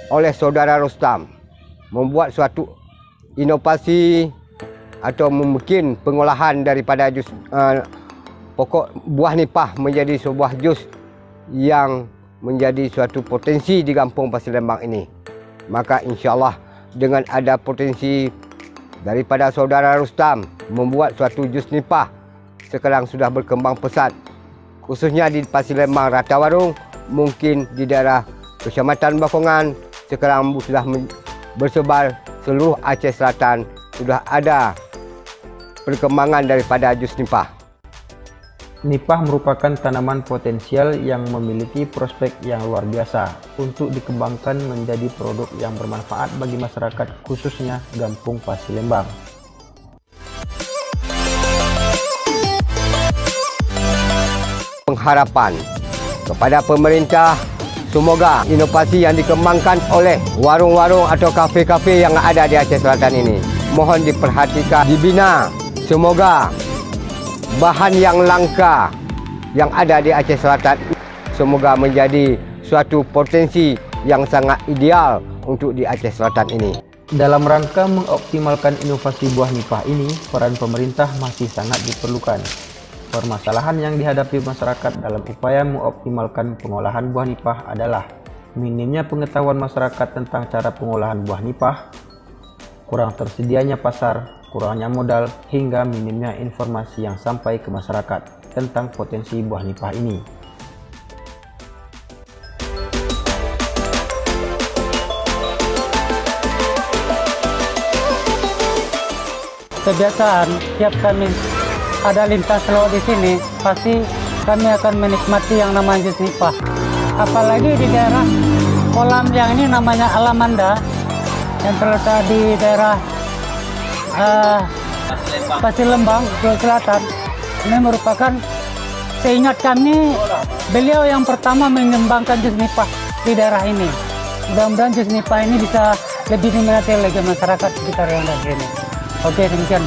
oleh saudara Rustam membuat suatu inovasi atau mungkin pengolahan daripada jus pokok buah nipah menjadi sebuah jus yang menjadi suatu potensi di Kampung Pasir Lembang ini. Maka insya-Allah dengan ada potensi daripada saudara Rustam membuat suatu jus nipah sekarang sudah berkembang pesat, khususnya di Pasir Lembang Rata Warung, mungkin di daerah Kecamatan Bakongan, sekarang sudah bersebar seluruh Aceh Selatan, sudah ada perkembangan daripada jus nipah. Nipah merupakan tanaman potensial yang memiliki prospek yang luar biasa untuk dikembangkan menjadi produk yang bermanfaat bagi masyarakat, khususnya Kampung Pasir Lembang. Pengharapan kepada pemerintah, semoga inovasi yang dikembangkan oleh warung-warung atau kafe-kafe yang ada di Aceh Selatan ini mohon diperhatikan, dibina. Semoga bahan yang langka yang ada di Aceh Selatan semoga menjadi suatu potensi yang sangat ideal untuk di Aceh Selatan ini. Dalam rangka mengoptimalkan inovasi buah nipah ini, peran pemerintah masih sangat diperlukan. Permasalahan yang dihadapi masyarakat dalam upaya mengoptimalkan pengolahan buah nipah adalah minimnya pengetahuan masyarakat tentang cara pengolahan buah nipah, kurang tersedianya pasar, kurangnya modal, hingga minimnya informasi yang sampai ke masyarakat tentang potensi buah nipah ini. Kebiasaan tiap kami ada lintas lewat di sini, pasti kami akan menikmati yang namanya jus nipah. Apalagi di daerah kolam yang ini namanya Alamanda, yang terletak di daerah Pasir Lembang, Sulawesi Selatan. Ini merupakan, seingat kami, beliau yang pertama mengembangkan jus nipah di daerah ini. Mudah-mudahan jus nipah ini bisa lebih diminati oleh masyarakat sekitar yang ada di sini. Oke, demikian.